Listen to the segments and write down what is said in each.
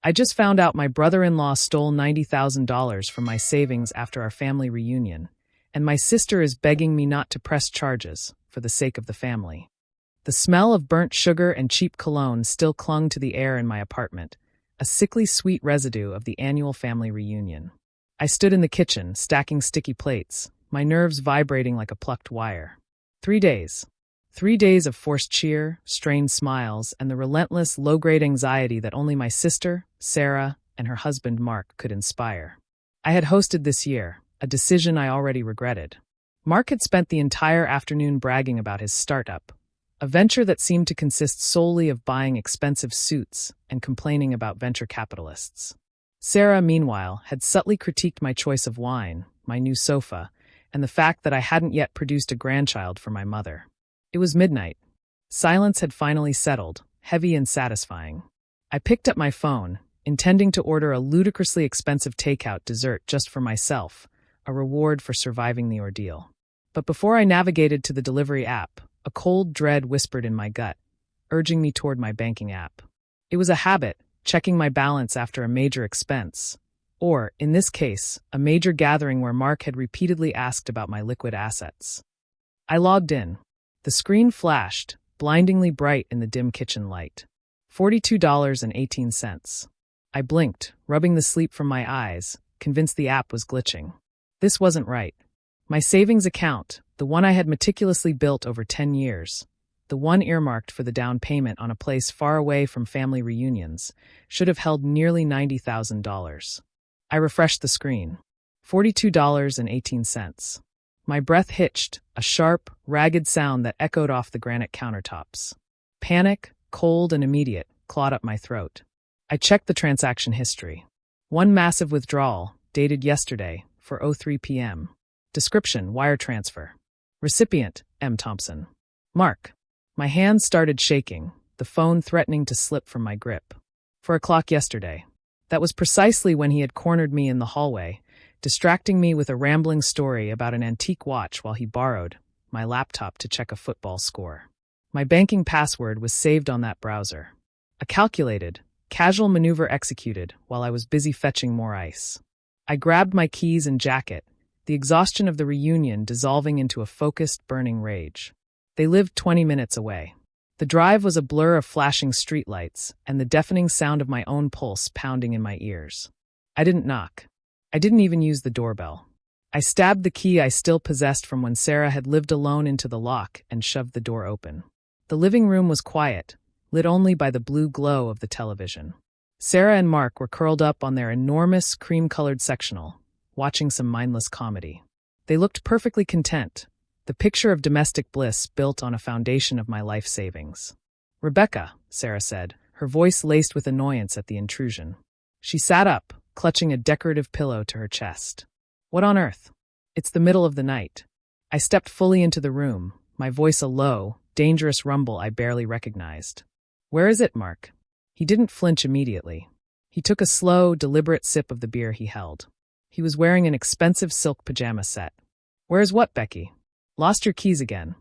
I just found out my brother-in-law stole $90,000 from my savings after our family reunion, and my sister is begging me not to press charges for the sake of the family. The smell of burnt sugar and cheap cologne still clung to the air in my apartment, a sickly sweet residue of the annual family reunion. I stood in the kitchen, stacking sticky plates, my nerves vibrating like a plucked wire. 3 days. 3 days of forced cheer, strained smiles, and the relentless, low-grade anxiety that only my sister, Sarah, and her husband, Mark, could inspire. I had hosted this year, a decision I already regretted. Mark had spent the entire afternoon bragging about his startup, a venture that seemed to consist solely of buying expensive suits and complaining about venture capitalists. Sarah, meanwhile, had subtly critiqued my choice of wine, my new sofa, and the fact that I hadn't yet produced a grandchild for my mother. It was midnight. Silence had finally settled, heavy and satisfying. I picked up my phone, intending to order a ludicrously expensive takeout dessert just for myself, a reward for surviving the ordeal. But before I navigated to the delivery app, a cold dread whispered in my gut, urging me toward my banking app. It was a habit, checking my balance after a major expense, or, in this case, a major gathering where Mark had repeatedly asked about my liquid assets. I logged in. The screen flashed, blindingly bright in the dim kitchen light. $42.18. I blinked, rubbing the sleep from my eyes, convinced the app was glitching. This wasn't right. My savings account, the one I had meticulously built over 10 years, the one earmarked for the down payment on a place far away from family reunions, should have held nearly $90,000. I refreshed the screen. $42.18. My breath hitched, a sharp, ragged sound that echoed off the granite countertops. Panic, cold and immediate, clawed up my throat. I checked the transaction history. One massive withdrawal, dated yesterday, for 03 p.m. Description: wire transfer. Recipient: M. Thompson. Mark. My hands started shaking, the phone threatening to slip from my grip. 4 o'clock yesterday. That was precisely when he had cornered me in the hallway, distracting me with a rambling story about an antique watch while he borrowed my laptop to check a football score. My banking password was saved on that browser. A calculated, casual maneuver executed while I was busy fetching more ice. I grabbed my keys and jacket, the exhaustion of the reunion dissolving into a focused, burning rage. They lived 20 minutes away. The drive was a blur of flashing streetlights and the deafening sound of my own pulse pounding in my ears. I didn't knock. I didn't even use the doorbell. I stabbed the key I still possessed from when Sarah had lived alone into the lock and shoved the door open. The living room was quiet, lit only by the blue glow of the television. Sarah and Mark were curled up on their enormous, cream-colored sectional, watching some mindless comedy. They looked perfectly content, the picture of domestic bliss built on a foundation of my life savings. "Rebecca," Sarah said, her voice laced with annoyance at the intrusion. She sat up, clutching a decorative pillow to her chest. "What on earth?" "It's the middle of the night." I stepped fully into the room, my voice a low, dangerous rumble I barely recognized. "Where is it, Mark?" He didn't flinch immediately. He took a slow, deliberate sip of the beer he held. He was wearing an expensive silk pajama set. "Where's what, Becky?" "Lost your keys again."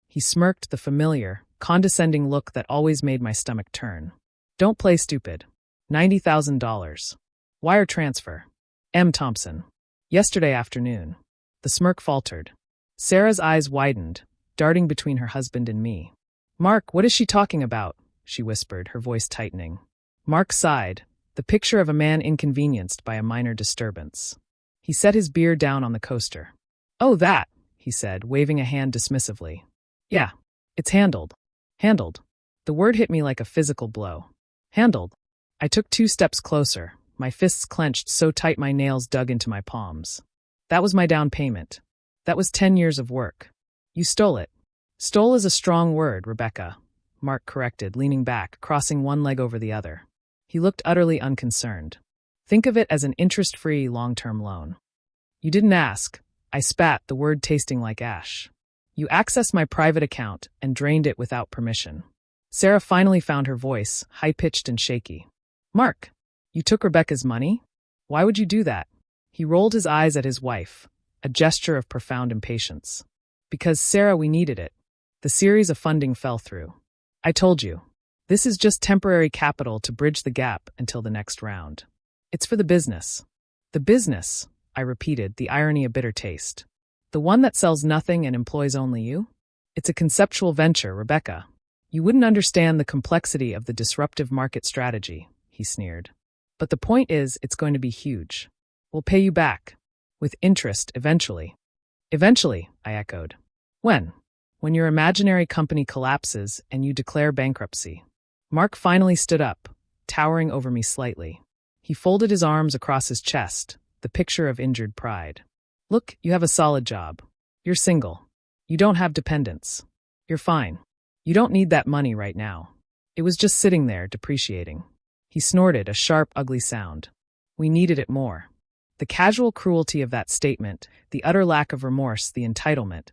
He smirked, the familiar, condescending look that always made my stomach turn. "Don't play stupid. $90,000. Wire transfer. M. Thompson. Yesterday afternoon." The smirk faltered. Sarah's eyes widened, darting between her husband and me. "Mark, what is she talking about?" she whispered, her voice tightening. Mark sighed, the picture of a man inconvenienced by a minor disturbance. He set his beer down on the coaster. "Oh, that," he said, waving a hand dismissively. "Yeah, it's handled." Handled. The word hit me like a physical blow. Handled. I took 2 steps closer, my fists clenched so tight my nails dug into my palms. "That was my down payment. That was 10 years of work. You stole it." "Stole is a strong word, Rebecca," Mark corrected, leaning back, crossing one leg over the other. He looked utterly unconcerned. "Think of it as an interest-free long-term loan." "You didn't ask." I spat, the word tasting like ash. "You accessed my private account and drained it without permission." Sarah finally found her voice, high-pitched and shaky. "Mark, you took Rebecca's money? Why would you do that?" He rolled his eyes at his wife, a gesture of profound impatience. "Because, Sarah, we needed it. The series of funding fell through. I told you." This is just temporary capital to bridge the gap until the next round. It's for the business. The business, I repeated, the irony a bitter taste. The one that sells nothing and employs only you? It's a conceptual venture, Rebecca. You wouldn't understand the complexity of the disruptive market strategy, he sneered. But the point is, it's going to be huge. We'll pay you back. With interest, eventually. Eventually, I echoed. When? When your imaginary company collapses and you declare bankruptcy. Mark finally stood up, towering over me slightly. He folded his arms across his chest, the picture of injured pride. Look, you have a solid job. You're single. You don't have dependents. You're fine. You don't need that money right now. It was just sitting there, depreciating. He snorted, a sharp, ugly sound. We needed it more. The casual cruelty of that statement, the utter lack of remorse, the entitlement.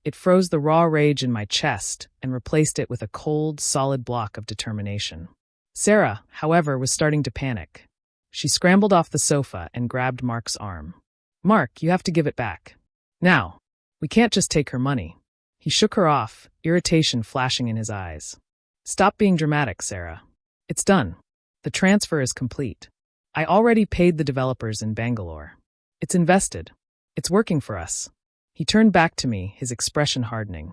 It froze the raw rage in my chest and replaced it with a cold, solid block of determination. Sarah, however, was starting to panic. She scrambled off the sofa and grabbed Mark's arm. Mark, you have to give it back. Now. We can't just take her money. He shook her off, irritation flashing in his eyes. Stop being dramatic, Sarah. It's done. The transfer is complete. I already paid the developers in Bangalore. It's invested. It's working for us. He turned back to me, his expression hardening.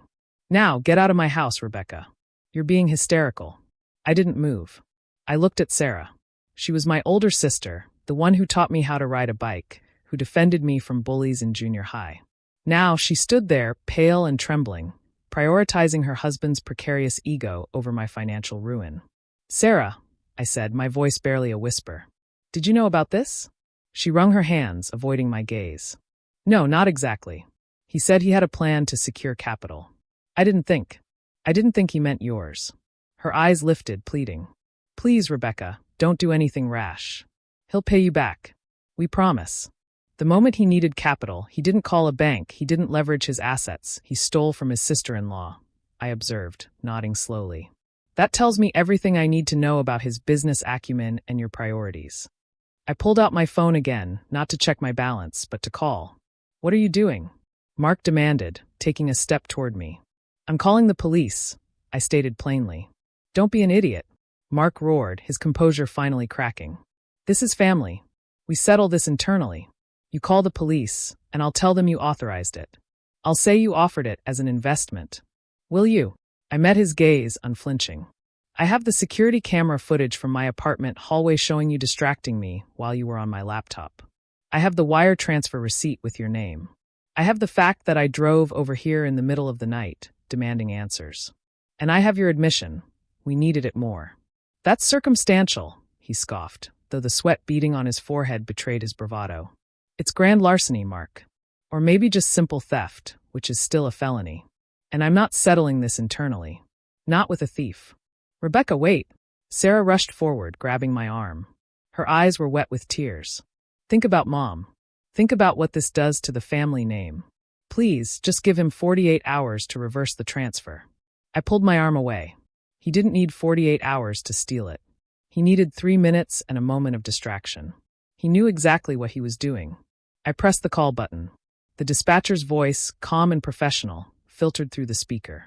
Now, get out of my house, Rebecca. You're being hysterical. I didn't move. I looked at Sarah. She was my older sister, the one who taught me how to ride a bike, who defended me from bullies in junior high. Now she stood there, pale and trembling, prioritizing her husband's precarious ego over my financial ruin. Sarah, I said, my voice barely a whisper. Did you know about this? She wrung her hands, avoiding my gaze. No, not exactly. He said he had a plan to secure capital. I didn't think he meant yours. Her eyes lifted, pleading. Please, Rebecca, don't do anything rash. He'll pay you back. We promise. The moment he needed capital, he didn't call a bank, he didn't leverage his assets, he stole from his sister-in-law, I observed, nodding slowly. That tells me everything I need to know about his business acumen and your priorities. I pulled out my phone again, not to check my balance, but to call. What are you doing? Mark demanded, taking a step toward me. I'm calling the police, I stated plainly. Don't be an idiot. Mark roared, his composure finally cracking. This is family. We settle this internally. You call the police, and I'll tell them you authorized it. I'll say you offered it as an investment. Will you? I met his gaze, unflinching. I have the security camera footage from my apartment hallway showing you distracting me while you were on my laptop. I have the wire transfer receipt with your name. I have the fact that I drove over here in the middle of the night, demanding answers. And I have your admission. We needed it more. That's circumstantial, he scoffed, though the sweat beading on his forehead betrayed his bravado. It's grand larceny, Mark. Or maybe just simple theft, which is still a felony. And I'm not settling this internally. Not with a thief. Rebecca, wait. Sarah rushed forward, grabbing my arm. Her eyes were wet with tears. Think about Mom. Think about what this does to the family name. Please, just give him 48 hours to reverse the transfer. I pulled my arm away. He didn't need 48 hours to steal it. He needed 3 minutes and a moment of distraction. He knew exactly what he was doing. I pressed the call button. The dispatcher's voice, calm and professional, filtered through the speaker.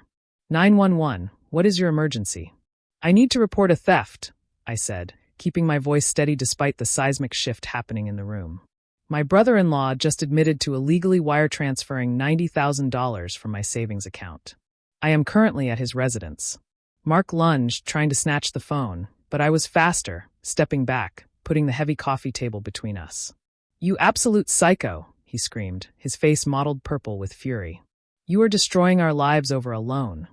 911, what is your emergency? I need to report a theft, I said, keeping my voice steady despite the seismic shift happening in the room. My brother-in-law just admitted to illegally wire transferring $90,000 from my savings account. I am currently at his residence. Mark lunged, trying to snatch the phone, but I was faster, stepping back, putting the heavy coffee table between us. You absolute psycho, he screamed, his face mottled purple with fury. You are destroying our lives over a loan.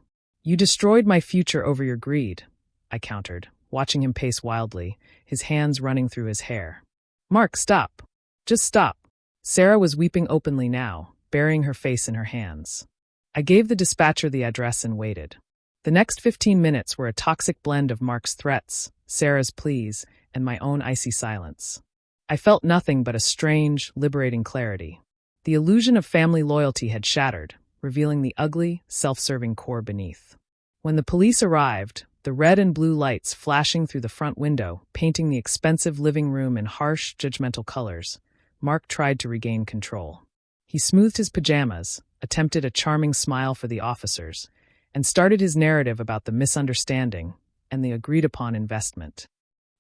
You destroyed my future over your greed, I countered, watching him pace wildly, his hands running through his hair. Mark, stop. Just stop. Sarah was weeping openly now, burying her face in her hands. I gave the dispatcher the address and waited. The next 15 minutes were a toxic blend of Mark's threats, Sarah's pleas, and my own icy silence. I felt nothing but a strange, liberating clarity. The illusion of family loyalty had shattered, revealing the ugly, self-serving core beneath. When the police arrived, the red and blue lights flashing through the front window, painting the expensive living room in harsh, judgmental colors, Mark tried to regain control. He smoothed his pajamas, attempted a charming smile for the officers, and started his narrative about the misunderstanding, and the agreed-upon investment.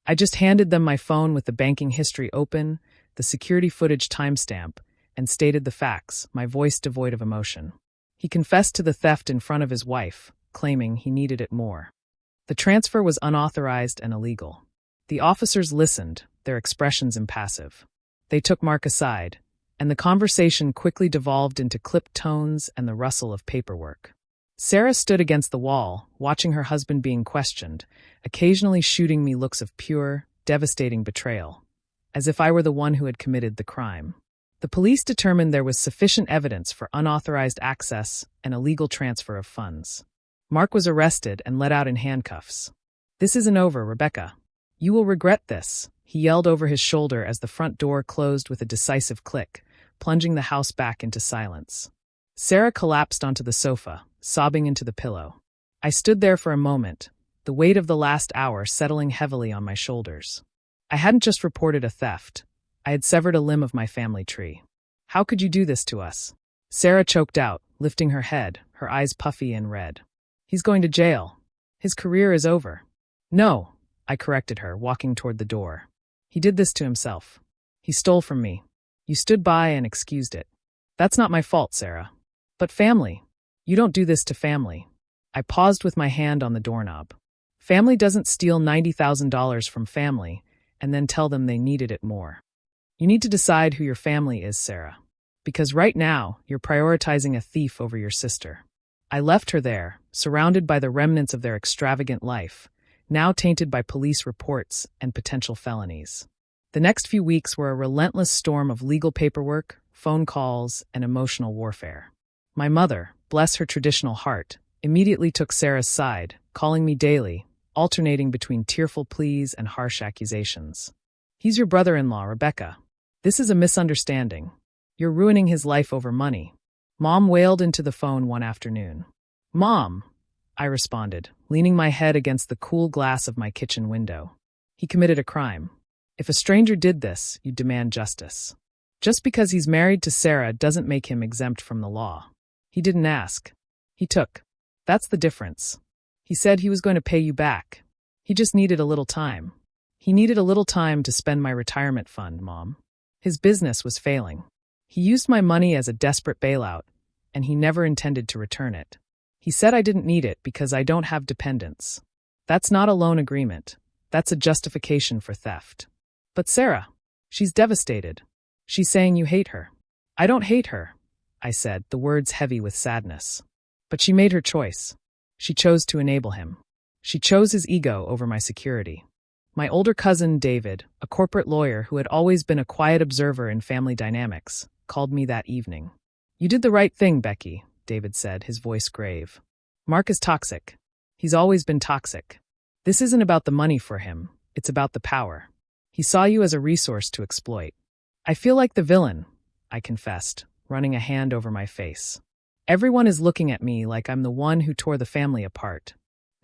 I just handed them my phone with the banking history open, the security footage timestamp, and stated the facts, my voice devoid of emotion. He confessed to the theft in front of his wife, claiming he needed it more. The transfer was unauthorized and illegal. The officers listened, their expressions impassive. They took Mark aside, and the conversation quickly devolved into clipped tones and the rustle of paperwork. Sarah stood against the wall, watching her husband being questioned, occasionally shooting me looks of pure, devastating betrayal, as if I were the one who had committed the crime. The police determined there was sufficient evidence for unauthorized access and illegal transfer of funds. Mark was arrested and let out in handcuffs. "This isn't over, Rebecca. You will regret this," he yelled over his shoulder as the front door closed with a decisive click, plunging the house back into silence. Sarah collapsed onto the sofa, sobbing into the pillow. I stood there for a moment, the weight of the last hour settling heavily on my shoulders. I hadn't just reported a theft. I had severed a limb of my family tree. "How could you do this to us?" Sarah choked out, lifting her head, her eyes puffy and red. "He's going to jail. His career is over." "No," I corrected her, walking toward the door. "He did this to himself. He stole from me. You stood by and excused it. That's not my fault, Sarah." "But family. You don't do this to family." I paused with my hand on the doorknob. Family doesn't steal $90,000 from family and then tell them they needed it more. You need to decide who your family is, Sarah. Because right now, you're prioritizing a thief over your sister. I left her there, surrounded by the remnants of their extravagant life, now tainted by police reports and potential felonies. The next few weeks were a relentless storm of legal paperwork, phone calls, and emotional warfare. My mother, bless her traditional heart, immediately took Sarah's side, calling me daily, alternating between tearful pleas and harsh accusations. "He's your brother-in-law, Rebecca. This is a misunderstanding. You're ruining his life over money." Mom wailed into the phone one afternoon. "Mom," I responded, leaning my head against the cool glass of my kitchen window. "He committed a crime. If a stranger did this, you'd demand justice. Just because he's married to Sarah doesn't make him exempt from the law. He didn't ask. He took. That's the difference. He said he was going to pay you back. He just needed a little time. He needed a little time to spend my retirement fund, Mom. His business was failing. He used my money as a desperate bailout, and he never intended to return it. He said I didn't need it because I don't have dependents. That's not a loan agreement. That's a justification for theft." "But Sarah, she's devastated. She's saying you hate her." "I don't hate her," I said, the words heavy with sadness. "But she made her choice. She chose to enable him. She chose his ego over my security." My older cousin, David, a corporate lawyer who had always been a quiet observer in family dynamics, called me that evening. "You did the right thing, Becky," David said, his voice grave. "Mark is toxic. He's always been toxic. This isn't about the money for him. It's about the power. He saw you as a resource to exploit." "I feel like the villain," I confessed, running a hand over my face. "Everyone is looking at me like I'm the one who tore the family apart."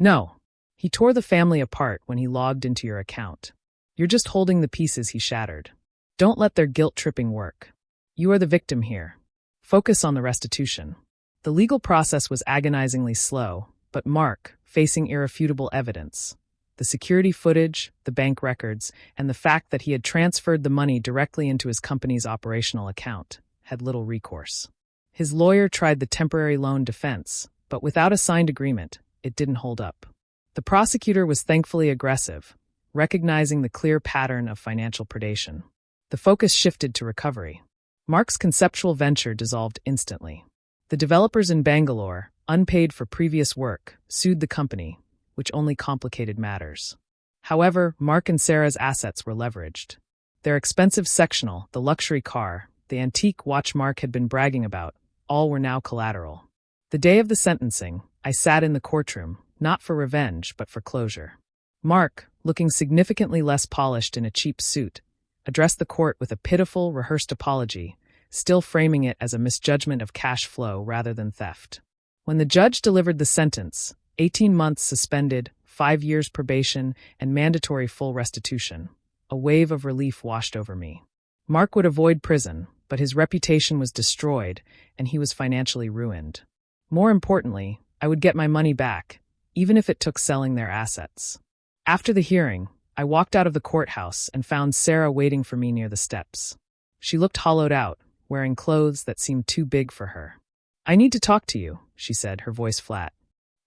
"No. He tore the family apart when he logged into your account. You're just holding the pieces he shattered. Don't let their guilt-tripping work. You are the victim here. Focus on the restitution." The legal process was agonizingly slow, but Mark, facing irrefutable evidence, the security footage, the bank records, and the fact that he had transferred the money directly into his company's operational account, had little recourse. His lawyer tried the temporary loan defense, but without a signed agreement, it didn't hold up. The prosecutor was thankfully aggressive, recognizing the clear pattern of financial predation. The focus shifted to recovery. Mark's conceptual venture dissolved instantly. The developers in Bangalore, unpaid for previous work, sued the company, which only complicated matters. However, Mark and Sarah's assets were leveraged. Their expensive sectional, the luxury car, the antique watch Mark had been bragging about, all were now collateral. The day of the sentencing, I sat in the courtroom, not for revenge, but for closure. Mark, looking significantly less polished in a cheap suit, addressed the court with a pitiful, rehearsed apology, still framing it as a misjudgment of cash flow rather than theft. When the judge delivered the sentence, 18 months suspended, 5 years probation, and mandatory full restitution, a wave of relief washed over me. Mark would avoid prison, but his reputation was destroyed, and he was financially ruined. More importantly, I would get my money back, even if it took selling their assets. After the hearing, I walked out of the courthouse and found Sarah waiting for me near the steps. She looked hollowed out, wearing clothes that seemed too big for her. "I need to talk to you," she said, her voice flat.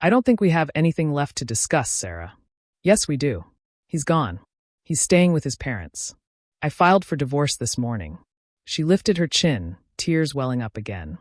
"I don't think we have anything left to discuss, Sarah." "Yes, we do. He's gone. He's staying with his parents. I filed for divorce this morning." She lifted her chin, tears welling up again.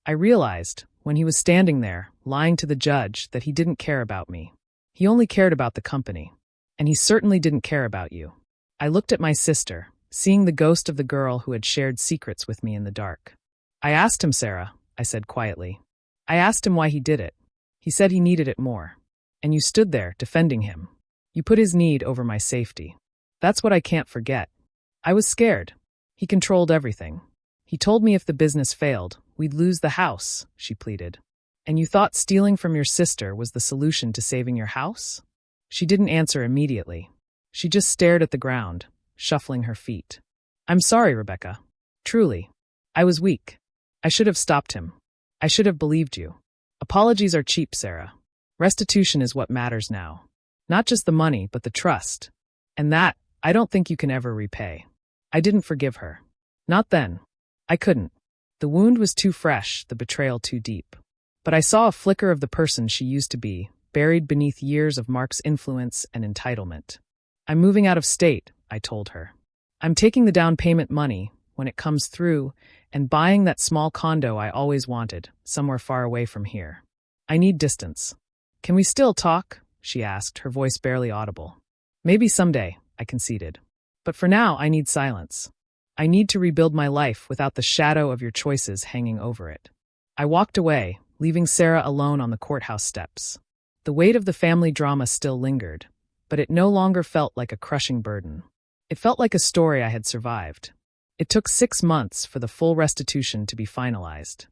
I realized, when he was standing there, lying to the judge, that he didn't care about me. He only cared about the company. And he certainly didn't care about you. I looked at my sister, seeing the ghost of the girl who had shared secrets with me in the dark. "I asked him, Sarah," I said quietly. "I asked him why he did it. He said he needed it more. And you stood there, defending him. You put his need over my safety. That's what I can't forget. I was scared. He controlled everything. He told me if the business failed, we'd lose the house," she pleaded. "And you thought stealing from your sister was the solution to saving your house?" She didn't answer immediately. She just stared at the ground, shuffling her feet. "I'm sorry, Rebecca. Truly. I was weak. I should have stopped him. I should have believed you. Apologies are cheap, Sarah. Restitution is what matters now. Not just the money, but the trust. And that, I don't think you can ever repay. I didn't forgive her. Not then. I couldn't. The wound was too fresh, the betrayal too deep. But I saw a flicker of the person she used to be, buried beneath years of Mark's influence and entitlement. I'm moving out of state, I told her. I'm taking the down payment money, when it comes through, and buying that small condo I always wanted, somewhere far away from here. I need distance. Can we still talk? She asked, her voice barely audible. Maybe someday, I conceded. But for now, I need silence. I need to rebuild my life without the shadow of your choices hanging over it. I walked away, leaving Sarah alone on the courthouse steps. The weight of the family drama still lingered, but it no longer felt like a crushing burden. It felt like a story I had survived. It took 6 months for the full restitution to be finalized.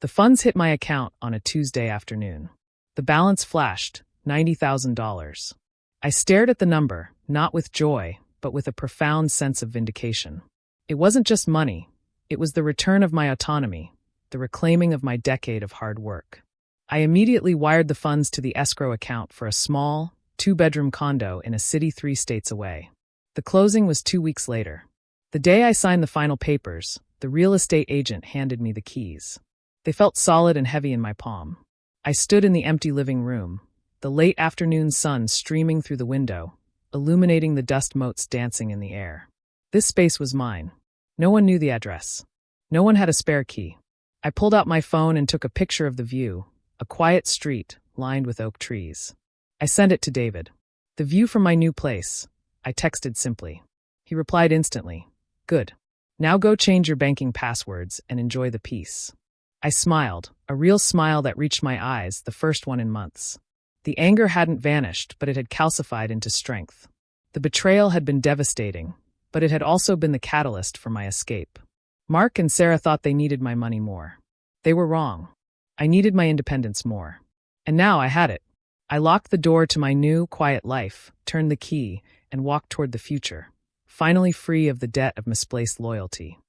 The funds hit my account on a Tuesday afternoon. The balance flashed, $90,000. I stared at the number, not with joy, but with a profound sense of vindication. It wasn't just money. It was the return of my autonomy, the reclaiming of my decade of hard work. I immediately wired the funds to the escrow account for a small, 2-bedroom condo in a city 3 states away. The closing was 2 weeks later. The day I signed the final papers, the real estate agent handed me the keys. They felt solid and heavy in my palm. I stood in the empty living room, the late afternoon sun streaming through the window, illuminating the dust motes dancing in the air. This space was mine. No one knew the address. No one had a spare key. I pulled out my phone and took a picture of the view, a quiet street lined with oak trees. I sent it to David. "The view from my new place," I texted simply. He replied instantly. "Good. Now go change your banking passwords and enjoy the peace." I smiled, a real smile that reached my eyes, the first one in months. The anger hadn't vanished, but it had calcified into strength. The betrayal had been devastating, but it had also been the catalyst for my escape. Mark and Sarah thought they needed my money more. They were wrong. I needed my independence more. And now I had it. I locked the door to my new, quiet life, turned the key, and walked toward the future, finally free of the debt of misplaced loyalty.